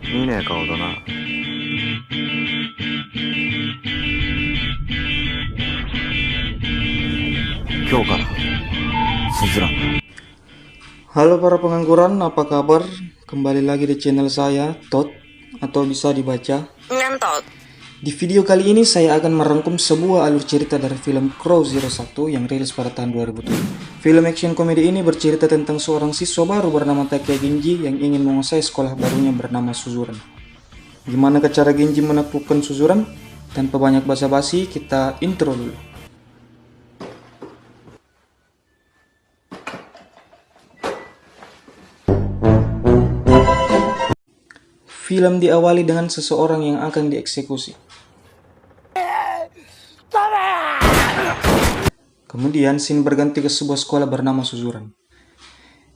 いいね、顔だな。今日からスズランだ。Halo para pengangguran, apa kabar? Kembali lagi di channel saya, Tot, atau bisa dibaca Ngentot. Di video kali ini saya akan merangkum sebuah alur cerita dari film Crow 01 yang rilis pada tahun 2007. Film action komedi ini bercerita tentang seorang siswa baru bernama Takia Genji yang ingin menguasai sekolah barunya bernama Suzuran. Gimana cara Genji menaklukkan Suzuran? Tanpa banyak basa-basi, kita intro dulu. Film diawali dengan seseorang yang akan dieksekusi. Kemudian scene berganti ke sebuah sekolah bernama Suzuran.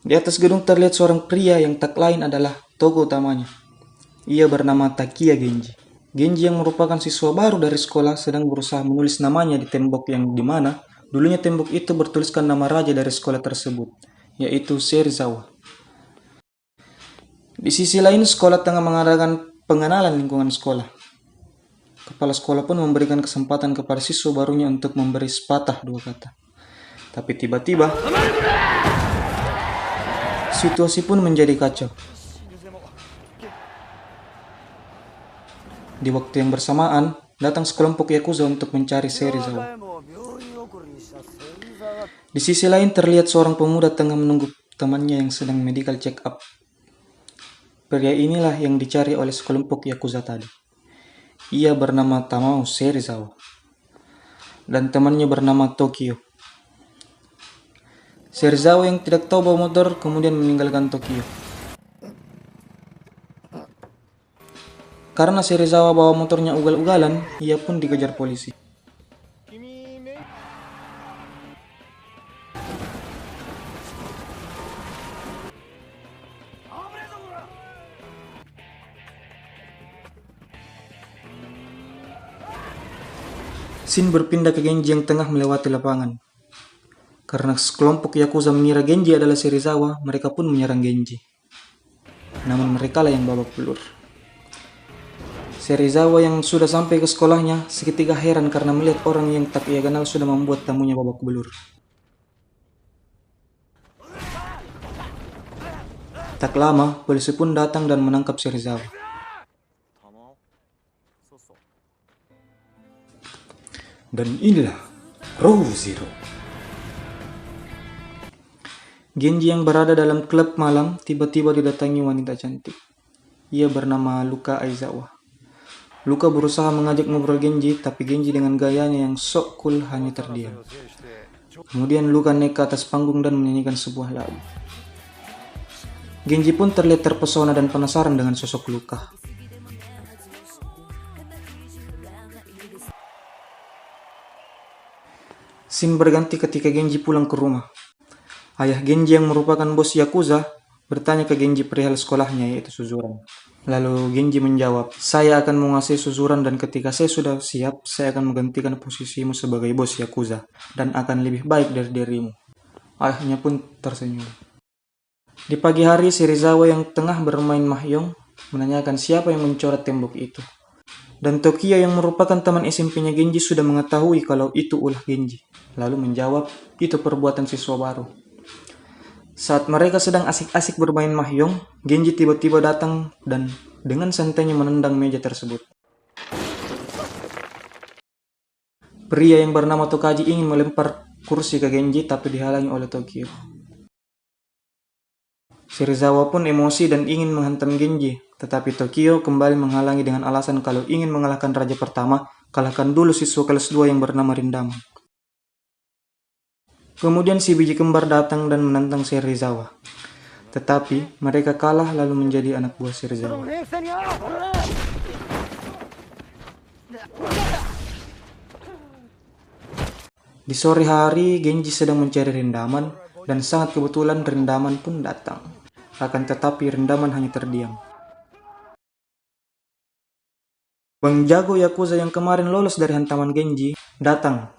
Di atas gedung terlihat seorang pria yang tak lain adalah tokoh utamanya. Ia bernama Takia Genji. Genji yang merupakan siswa baru dari sekolah sedang berusaha menulis namanya di tembok yang dimana dulunya tembok itu bertuliskan nama raja dari sekolah tersebut, yaitu Serizawa. Di sisi lain, sekolah tengah mengadakan pengenalan lingkungan sekolah. Kepala sekolah pun memberikan kesempatan kepada siswa barunya untuk memberi sepatah dua kata. Tapi tiba-tiba, situasi pun menjadi kacau. Di waktu yang bersamaan, datang sekelompok Yakuza untuk mencari Serizawa. Di sisi lain, terlihat seorang pemuda tengah menunggu temannya yang sedang medical check up. Pria inilah yang dicari oleh sekelompok Yakuza tadi. Ia bernama Tamao Serizawa. Dan temannya bernama Tokyo. Serizawa yang tidak tahu bawa motor kemudian meninggalkan Tokyo. Karena Serizawa bawa motornya ugal-ugalan, ia pun dikejar polisi. Scene berpindah ke Genji yang tengah melewati lapangan. Karena sekelompok Yakuza mengira Genji adalah Serizawa, mereka pun menyerang Genji. Namun mereka lah yang babak belur. Serizawa yang sudah sampai ke sekolahnya seketika heran karena melihat orang yang tak ia kenal sudah membuat tamunya babak belur. Tak lama, polisi pun datang dan menangkap Serizawa. Dan inilah Crow Zero. Genji yang berada dalam klub malam tiba-tiba didatangi wanita cantik. Ia bernama Luka Aizawa. Luka berusaha mengajak ngobrol Genji, tapi Genji dengan gayanya yang sok cool hanya terdiam. Kemudian Luka naik ke atas panggung dan menyanyikan sebuah lagu. Genji pun terlihat terpesona dan penasaran dengan sosok Luka. Scene berganti ketika Genji pulang ke rumah. Ayah Genji yang merupakan bos Yakuza bertanya ke Genji perihal sekolahnya yaitu Suzuran. Lalu Genji menjawab, "Saya akan menguasai Suzuran dan ketika saya sudah siap, saya akan menggantikan posisimu sebagai bos Yakuza dan akan lebih baik dari dirimu." Ayahnya pun tersenyum. Di pagi hari, Serizawa yang tengah bermain mahjong menanyakan siapa yang mencoret tembok itu. Dan Tokyo yang merupakan teman SMP-nya Genji sudah mengetahui kalau itu ulah Genji. Lalu menjawab, itu perbuatan siswa baru. Saat mereka sedang asik-asik bermain mahjong, Genji tiba-tiba datang dan dengan santainya menendang meja tersebut. Pria yang bernama Tokaji ingin melempar kursi ke Genji tapi dihalangi oleh Tokyo. Serizawa pun emosi dan ingin menghantam Genji, tetapi Tokyo kembali menghalangi dengan alasan kalau ingin mengalahkan raja pertama, kalahkan dulu siswa kelas 2 yang bernama Rindama. Kemudian si biji kembar datang dan menantang Serizawa. Tetapi mereka kalah lalu menjadi anak buah Serizawa. Di sore hari, Genji sedang mencari Rendaman dan sangat kebetulan Rendaman pun datang. Akan tetapi Rendaman hanya terdiam. Bang jago Yakuza yang kemarin lolos dari hantaman Genji datang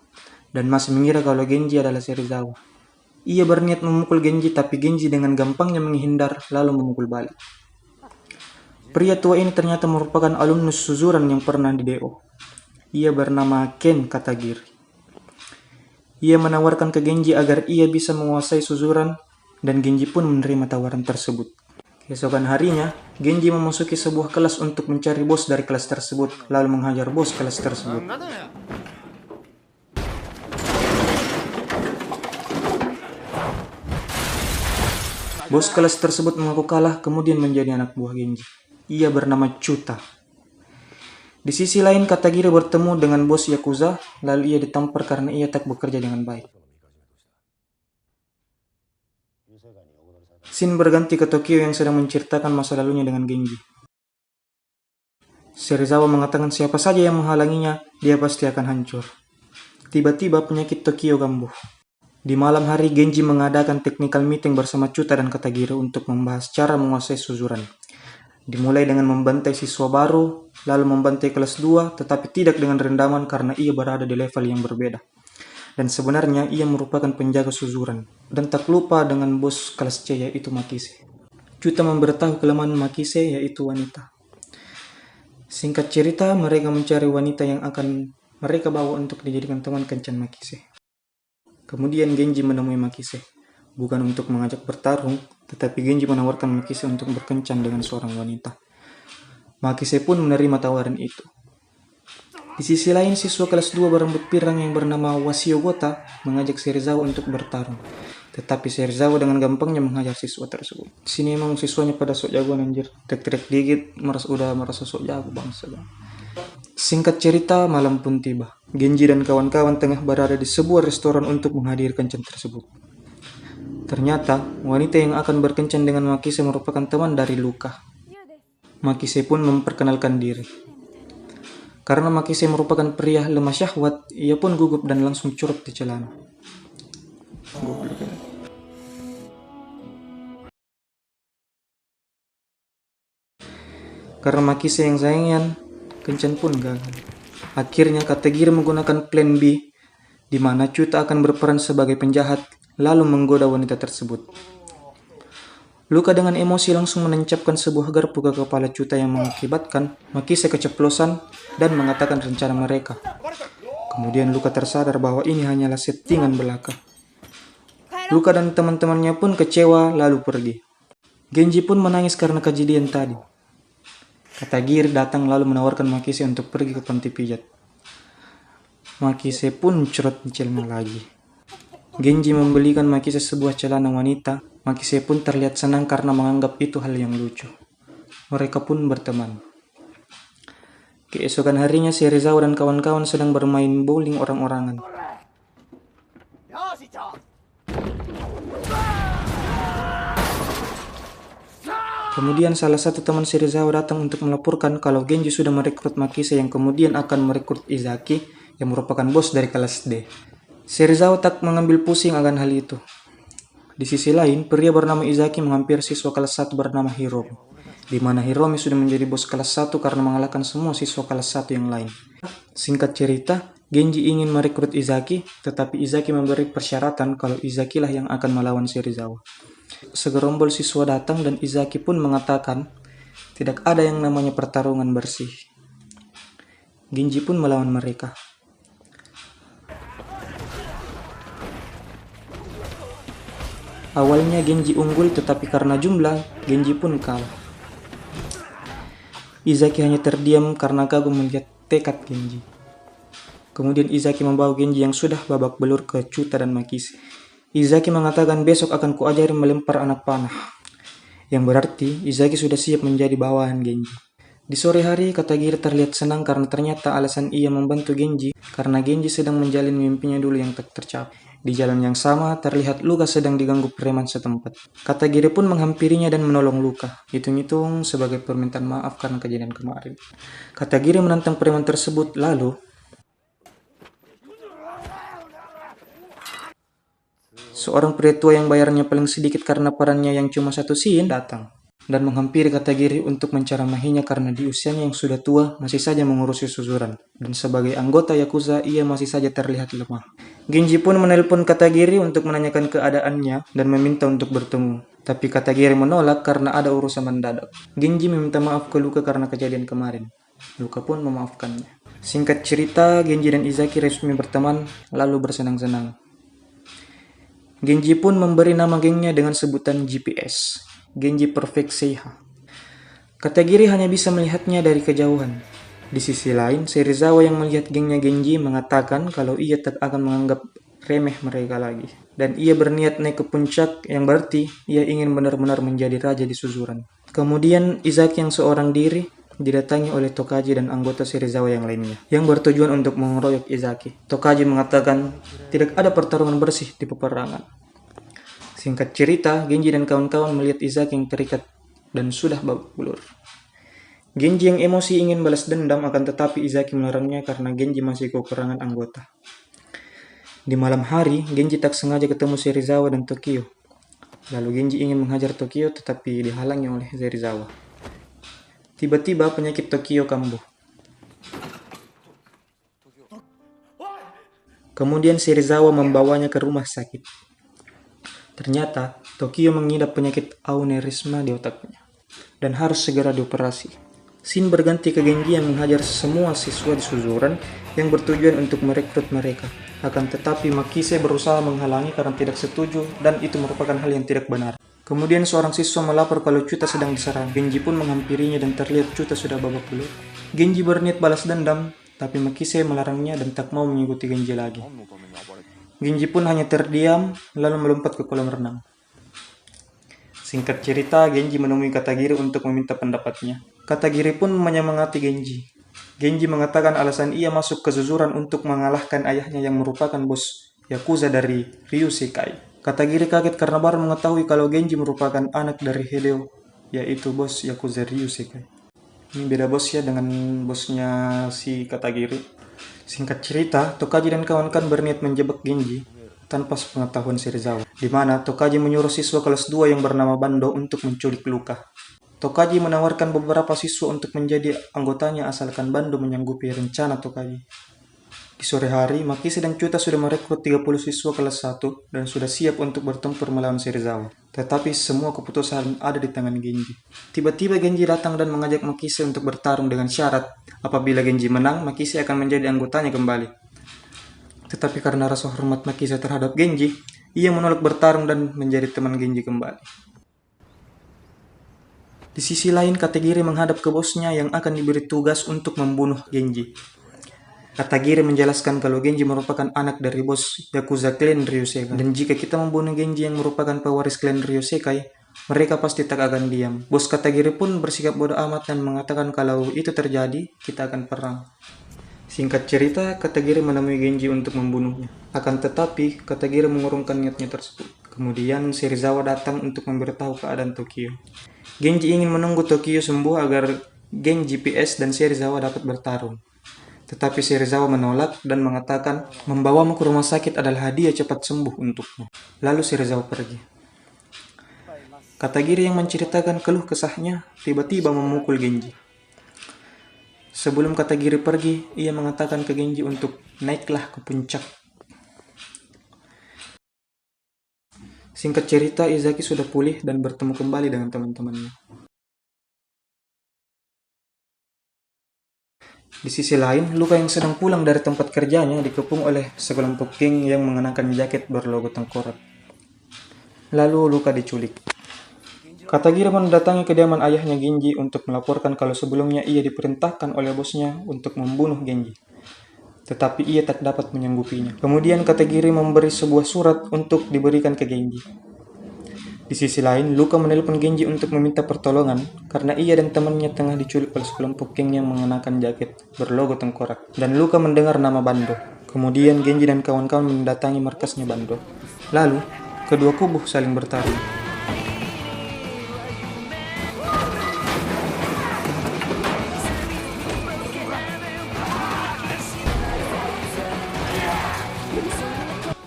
dan masih mengira kalau Genji adalah Serizawa. Ia berniat memukul Genji tapi Genji dengan gampangnya menghindar lalu memukul balik. Pria tua ini ternyata merupakan alumnus Suzuran yang pernah di DO. Ia bernama Ken Katagiri. Ia menawarkan ke Genji agar ia bisa menguasai Suzuran, dan Genji pun menerima tawaran tersebut. Keesokan harinya, Genji memasuki sebuah kelas untuk mencari bos dari kelas tersebut, lalu menghajar bos kelas tersebut. Bos kelas tersebut mengaku kalah, kemudian menjadi anak buah Genji. Ia bernama Chuta. Di sisi lain, Katagiri bertemu dengan bos Yakuza, lalu ia ditampar karena ia tak bekerja dengan baik. Scene berganti ke Tokyo yang sedang menceritakan masa lalunya dengan Genji. Serizawa mengatakan siapa saja yang menghalanginya, dia pasti akan hancur. Tiba-tiba penyakit Tokyo kambuh. Di malam hari, Genji mengadakan technical meeting bersama Chuta dan Katagiri untuk membahas cara menguasai Suzuran. Dimulai dengan membantai siswa baru, lalu membantai kelas 2, tetapi tidak dengan rendaman karena ia berada di level yang berbeda. Dan sebenarnya ia merupakan penjaga Suzuran. Dan tak lupa dengan bos kelas C yaitu Makise. Chuta memberitahu kelemahan Makise yaitu wanita. Singkat cerita, mereka mencari wanita yang akan mereka bawa untuk dijadikan teman kencan Makise. Kemudian Genji menemui Makise. Bukan untuk mengajak bertarung, tetapi Genji menawarkan Makise untuk berkencan dengan seorang wanita. Makise pun menerima tawaran itu. Di sisi lain, siswa kelas 2 berambut pirang yang bernama Wasio Gota mengajak Serizawa untuk bertarung. Tetapi Serizawa dengan gampangnya menghajar siswa tersebut. Sini emang siswanya pada sok jagoan anjir. Tek-tek dikit udah merasa sok jago bangsa. Singkat cerita, malam pun tiba. Genji dan kawan-kawan tengah berada di sebuah restoran untuk menghadirkan kencan tersebut. Ternyata, wanita yang akan berkencan dengan Makise merupakan teman dari Luka. Makise pun memperkenalkan diri. Karena Makise merupakan pria lemah syahwat, ia pun gugup dan langsung curut di celana. Karena Makise yang sayangan, kencan pun gagal. Akhirnya Katagiri menggunakan plan B, di mana Chuta akan berperan sebagai penjahat, lalu menggoda wanita tersebut. Luka dengan emosi langsung menancapkan sebuah garpu ke kepala Chuta yang mengakibatkan Makise keceplosan dan mengatakan rencana mereka. Kemudian Luka tersadar bahwa ini hanyalah settingan belaka. Luka dan teman-temannya pun kecewa lalu pergi. Genji pun menangis karena kejadian tadi. Katagiri datang lalu menawarkan Makise untuk pergi ke panti pijat. Makise pun curut di celana lagi. Genji membelikan Makise sebuah celana wanita. Makise pun terlihat senang karena menganggap itu hal yang lucu. Mereka pun berteman. Keesokan harinya, Serizawa dan kawan-kawan sedang bermain bowling orang-orangan. Kemudian salah satu teman Serizawa datang untuk melaporkan kalau Genji sudah merekrut Makise yang kemudian akan merekrut Izaki yang merupakan bos dari kelas D. Serizawa tak mengambil pusing akan hal itu. Di sisi lain, pria bernama Izaki menghampiri siswa kelas 1 bernama Hiromi, di mana Hiromi sudah menjadi bos kelas 1 karena mengalahkan semua siswa kelas 1 yang lain. Singkat cerita, Genji ingin merekrut Izaki, tetapi Izaki memberi persyaratan kalau Izaki lah yang akan melawan Serizawa. Segerombol siswa datang dan Izaki pun mengatakan tidak ada yang namanya pertarungan bersih. Genji pun melawan mereka. Awalnya Genji unggul, tetapi karena jumlah, Genji pun kalah. Izaki hanya terdiam karena kagum melihat tekad Genji. Kemudian Izaki membawa Genji yang sudah babak belur ke Chuta dan Makise. Izaki mengatakan besok akan kuajari melempar anak panah. Yang berarti Izaki sudah siap menjadi bawahan Genji. Di sore hari, Katagiri terlihat senang karena ternyata alasan ia membantu Genji karena Genji sedang menjalin mimpinya dulu yang tak tercapai. Di jalan yang sama, terlihat Luka sedang diganggu preman setempat. Katagiri pun menghampirinya dan menolong Luka. Hitung-hitung sebagai permintaan maaf karena kejadian kemarin. Katagiri menantang preman tersebut, lalu seorang pria tua yang bayarnya paling sedikit karena perannya yang cuma 1 scene datang dan menghampiri Katagiri untuk menceramahinya karena di usianya yang sudah tua masih saja mengurusi Suzuran, dan sebagai anggota Yakuza ia masih saja terlihat lemah. Genji pun menelpon Katagiri untuk menanyakan keadaannya dan meminta untuk bertemu. Tapi Katagiri menolak karena ada urusan mendadak. Genji meminta maaf ke Luka karena kejadian kemarin. Luka pun memaafkannya. Singkat cerita, Genji dan Izaki resmi berteman lalu bersenang-senang. Genji pun memberi nama gengnya dengan sebutan GPS, Genji Perfect Seiha. Katagiri hanya bisa melihatnya dari kejauhan. Di sisi lain, Serizawa yang melihat gengnya Genji mengatakan kalau ia tak akan menganggap remeh mereka lagi. Dan ia berniat naik ke puncak yang berarti ia ingin benar-benar menjadi raja di Suzuran. Kemudian Izaki yang seorang diri didatangi oleh Tokaji dan anggota Serizawa yang lainnya yang bertujuan untuk mengeroyok Izaki. Tokaji mengatakan tidak ada pertarungan bersih di peperangan. Singkat cerita, Genji dan kawan-kawan melihat Izaki yang terikat dan sudah babak belur. Genji yang emosi ingin balas dendam akan tetapi Izaki melarangnya karena Genji masih kekurangan anggota. Di malam hari, Genji tak sengaja ketemu Serizawa dan Tokio. Lalu Genji ingin menghajar Tokio tetapi dihalangi oleh Serizawa. Tiba-tiba penyakit Tokio kambuh. Kemudian Serizawa membawanya ke rumah sakit. Ternyata Tokio mengidap penyakit aneurisma di otaknya dan harus segera dioperasi. Scene berganti ke Genji yang menghajar semua siswa di Suzuran yang bertujuan untuk merekrut mereka. Akan tetapi Makise berusaha menghalangi karena tidak setuju dan itu merupakan hal yang tidak benar. Kemudian seorang siswa melapor kalau Chuta sedang diserang. Genji pun menghampirinya dan terlihat Chuta sudah babak belur. Genji berniat balas dendam, tapi Makise melarangnya dan tak mau mengikuti Genji lagi. Genji pun hanya terdiam lalu melompat ke kolam renang. Singkat cerita, Genji menemui Katagiri untuk meminta pendapatnya. Katagiri pun menyemangati Genji. Genji mengatakan alasan ia masuk ke Suzuran untuk mengalahkan ayahnya yang merupakan bos Yakuza dari Ryusekai. Katagiri kaget karena baru mengetahui kalau Genji merupakan anak dari Hideo, yaitu bos Yakuza Ryusekai. Ini beda bos ya dengan bosnya si Katagiri. Singkat cerita, Tokaji dan kawan-kawan berniat menjebak Genji tanpa sepengetahuan Serizawa, di mana Tokaji menyuruh siswa kelas 2 yang bernama Bando untuk menculik Luka. Tokaji menawarkan beberapa siswa untuk menjadi anggotanya asalkan Bando menyanggupi rencana Tokaji. Di sore hari, Makise dan Chuta sudah merekrut 30 siswa kelas 1 dan sudah siap untuk bertempur melawan Serizawa. Tetapi semua keputusan ada di tangan Genji. Tiba-tiba Genji datang dan mengajak Makise untuk bertarung dengan syarat apabila Genji menang, Makise akan menjadi anggotanya kembali. Tetapi karena rasa hormat Makise terhadap Genji, ia menolak bertarung dan menjadi teman Genji kembali. Di sisi lain, Katagiri menghadap ke bosnya yang akan diberi tugas untuk membunuh Genji. Katagiri menjelaskan kalau Genji merupakan anak dari bos Yakuza Clan Ryusekai. Dan jika kita membunuh Genji yang merupakan pewaris Clan Ryusekai, mereka pasti tak akan diam. Bos Katagiri pun bersikap bodoh amat dan mengatakan kalau itu terjadi, kita akan perang. Singkat cerita, Katagiri menemui Genji untuk membunuhnya. Akan tetapi, Katagiri mengurungkan niatnya tersebut. Kemudian Serizawa datang untuk memberitahu keadaan Tokio. Genji ingin menunggu Tokio sembuh agar geng GPS dan Serizawa dapat bertarung. Tetapi Serizawa menolak dan mengatakan membawamu ke rumah sakit adalah hadiah cepat sembuh untukmu. Lalu Serizawa pergi. Katagiri yang menceritakan keluh kesahnya tiba-tiba memukul Genji. Sebelum Katagiri pergi, ia mengatakan ke Genji untuk naiklah ke puncak. Singkat cerita, Izaki sudah pulih dan bertemu kembali dengan teman-temannya. Di sisi lain, Luka yang sedang pulang dari tempat kerjanya dikepung oleh sekelompok geng yang mengenakan jaket berlogo tengkorak. Lalu Luka diculik. Katagiri mendatangi kediaman ayahnya Genji untuk melaporkan kalau sebelumnya ia diperintahkan oleh bosnya untuk membunuh Genji. Tetapi ia tak dapat menyanggupinya. Kemudian Katagiri memberi sebuah surat untuk diberikan ke Genji. Di sisi lain, Luka menelpon Genji untuk meminta pertolongan karena ia dan temannya tengah diculik oleh sekelompok geng yang mengenakan jaket berlogo tengkorak. Dan Luka mendengar nama Bando. Kemudian Genji dan kawan-kawan mendatangi markasnya Bando. Lalu, kedua kubu saling bertarung.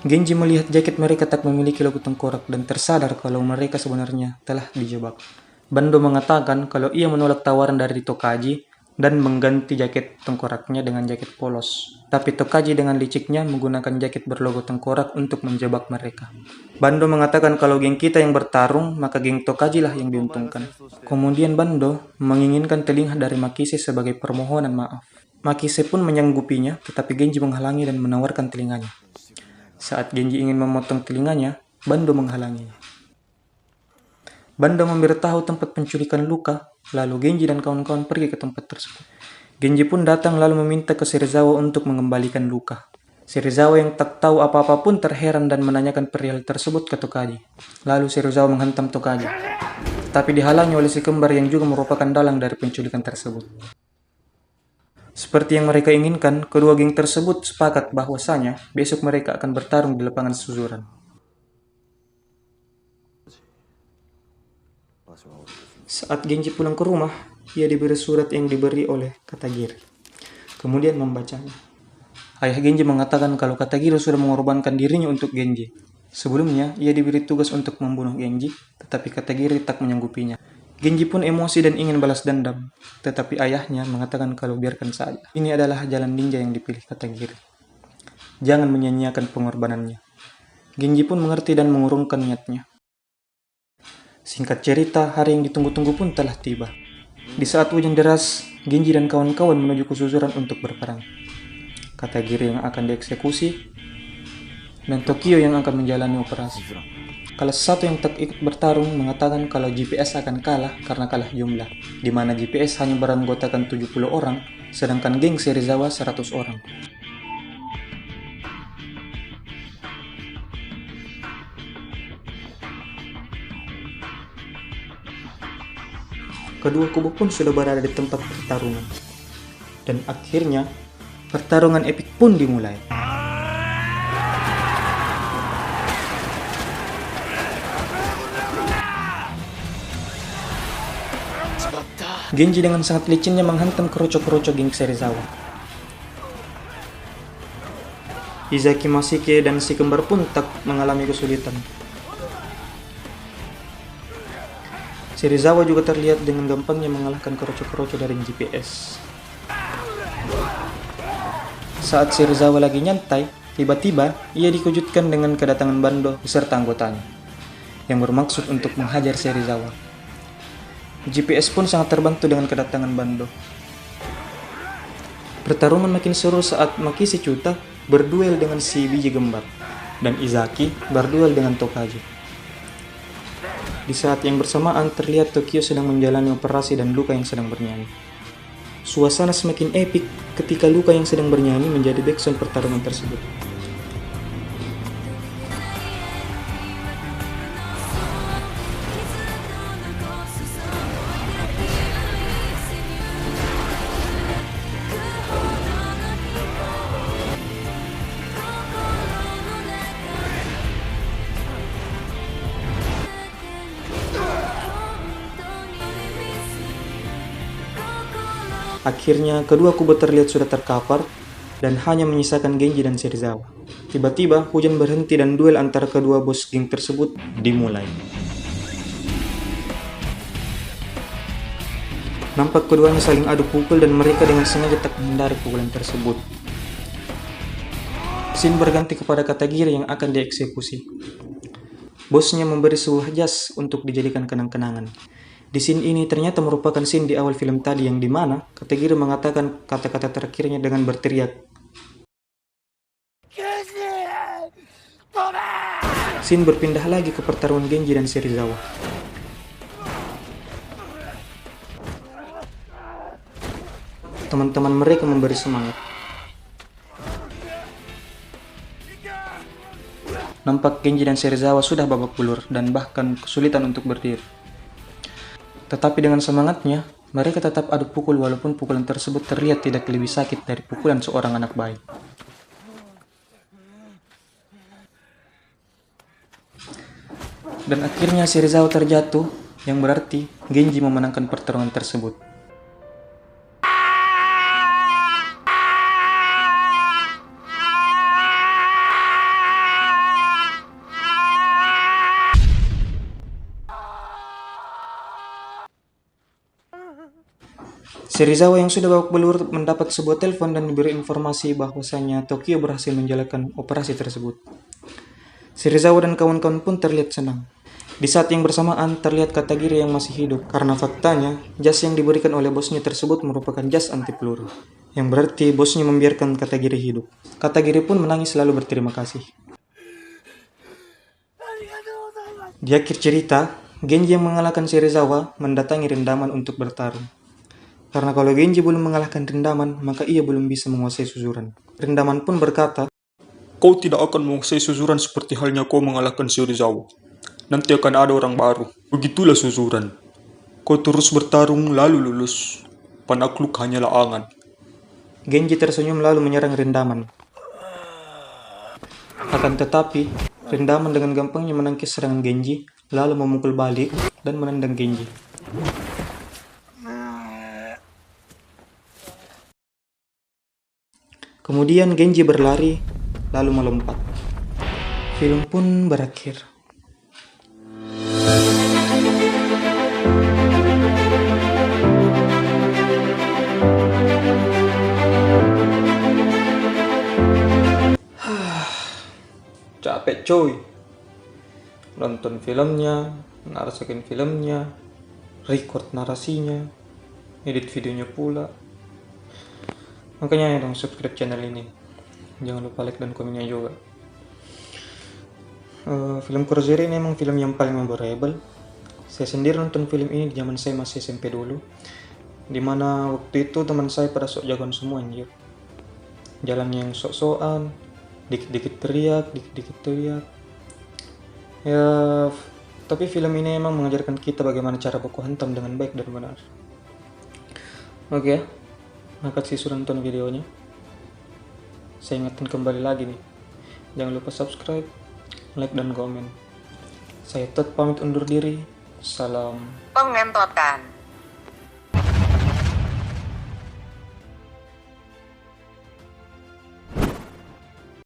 Genji melihat jaket mereka tak memiliki logo tengkorak dan tersadar kalau mereka sebenarnya telah dijebak. Bando mengatakan kalau ia menolak tawaran dari Tokaji, dan mengganti jaket tengkoraknya dengan jaket polos. Tapi Tokaji dengan liciknya menggunakan jaket berlogo tengkorak untuk menjebak mereka. Bando mengatakan kalau geng kita yang bertarung, maka geng Tokaji lah yang diuntungkan. Kemudian Bando menginginkan telinga dari Makise sebagai permohonan maaf. Makise pun menyanggupinya, tetapi Genji menghalangi dan menawarkan telinganya. Saat Genji ingin memotong telinganya, Bando menghalanginya. Bando memberitahu tempat penculikan Luka, lalu Genji dan kawan-kawan pergi ke tempat tersebut. Genji pun datang lalu meminta ke Serizawa untuk mengembalikan Luka. Serizawa yang tak tahu apa-apa pun terheran dan menanyakan perihal tersebut ke Tokaji. Lalu Serizawa menghantam Tokaji, tapi dihalangi oleh si kembar yang juga merupakan dalang dari penculikan tersebut. Seperti yang mereka inginkan, kedua geng tersebut sepakat bahwasanya besok mereka akan bertarung di lapangan suzuran. Saat Genji pulang ke rumah, ia diberi surat yang diberi oleh Katagiri. Kemudian membacanya. Ayah Genji mengatakan kalau Katagiri sudah mengorbankan dirinya untuk Genji. Sebelumnya, ia diberi tugas untuk membunuh Genji, tetapi Katagiri tak menyanggupinya. Genji pun emosi dan ingin balas dendam, tetapi ayahnya mengatakan kalau biarkan saja. Ini adalah jalan ninja yang dipilih Katagiri. Jangan menyia-nyiakan pengorbanannya. Genji pun mengerti dan mengurungkan niatnya. Singkat cerita, hari yang ditunggu-tunggu pun telah tiba. Di saat hujan deras, Genji dan kawan-kawan menuju ke suzuran untuk berperang. Katagiri yang akan dieksekusi, dan Tokyo yang akan menjalani operasi. Salah satu yang tak ikut bertarung mengatakan kalau GPS akan kalah karena kalah jumlah, di mana GPS hanya beranggotakan 70 orang, sedangkan geng Serizawa 100 orang. Kedua kubu pun sudah berada di tempat pertarungan. Dan akhirnya, pertarungan epik pun dimulai. Genji dengan sangat licinnya menghantam keroco-keroco geng Serizawa. Izaki Masike dan si kembar pun tak mengalami kesulitan. Serizawa juga terlihat dengan gampangnya mengalahkan keroco-keroco dari GPS. Saat Serizawa lagi nyantai, tiba-tiba ia dikejutkan dengan kedatangan Bando beserta anggotanya, yang bermaksud untuk menghajar Serizawa. GPS pun sangat terbantu dengan kedatangan Bando. Pertarungan makin seru saat Makise Chuta berduel dengan si biji gembar, dan Izaki berduel dengan Tokaji. Di saat yang bersamaan terlihat Tokyo sedang menjalani operasi dan Luka yang sedang bernyanyi. Suasana semakin epik ketika Luka yang sedang bernyanyi menjadi backsound pertarungan tersebut. Akhirnya, kedua kubu terlihat sudah terkapar dan hanya menyisakan Genji dan Serizawa. Tiba-tiba, hujan berhenti dan duel antara kedua bos geng tersebut dimulai. Nampak keduanya saling adu pukul dan mereka dengan sengaja tak menghindari pukulan tersebut. Scene berganti kepada Katagiri yang akan dieksekusi. Bosnya memberi sebuah jas untuk dijadikan kenang-kenangan. Di scene ini ternyata merupakan scene di awal film tadi yang dimana Katagiri mengatakan kata-kata terakhirnya dengan berteriak. Scene berpindah lagi ke pertarungan Genji dan Serizawa. Teman-teman mereka memberi semangat. Nampak Genji dan Serizawa sudah babak belur dan bahkan kesulitan untuk berdiri. Tetapi dengan semangatnya, mereka tetap adu pukul walaupun pukulan tersebut terlihat tidak lebih sakit dari pukulan seorang anak bayi. Dan akhirnya Serizawa terjatuh, yang berarti Genji memenangkan pertarungan tersebut. Serizawa yang sudah babak belur mendapat sebuah telepon dan diberi informasi bahwasanya Tokyo berhasil menjalankan operasi tersebut. Serizawa dan kawan-kawan pun terlihat senang. Di saat yang bersamaan terlihat Katagiri yang masih hidup, karena faktanya jas yang diberikan oleh bosnya tersebut merupakan jas anti peluru, yang berarti bosnya membiarkan Katagiri hidup. Katagiri pun menangis lalu berterima kasih. Di akhir cerita, Genji yang mengalahkan Serizawa mendatangi Rendaman untuk bertarung. Karena kalau Genji belum mengalahkan Rendaman, maka ia belum bisa menguasai Suzuran. Rendaman pun berkata, Kau tidak akan menguasai Suzuran seperti halnya kau mengalahkan Serizawa. Nanti akan ada orang baru. Begitulah Suzuran. Kau terus bertarung lalu lulus. Panakluk hanyalah angan. Genji tersenyum lalu menyerang Rendaman. Akan tetapi, Rendaman dengan gampangnya menangkis serangan Genji, lalu memukul balik dan menendang Genji. Kemudian Genji berlari, lalu melompat. Film pun berakhir. Capek coy. Nonton filmnya, narasikan filmnya, record narasinya, edit videonya pula. Makanya ya dong subscribe channel ini. Jangan lupa like dan komennya juga. Film Crozeri ini emang film yang paling memorable. Saya sendiri nonton film ini di zaman saya masih SMP dulu. Dimana waktu itu teman saya pada sok jagoan semua anjir. Jalannya yang sok-sokan, dikit-dikit teriak, dikit-dikit teriak. Ya, tapi film ini emang mengajarkan kita bagaimana cara baku hantam dengan baik dan benar. Oke, makasih sudah nonton videonya. Saya ingatkan kembali lagi nih, jangan lupa subscribe, like dan komen. Saya Tot pamit undur diri. Salam pengentotan.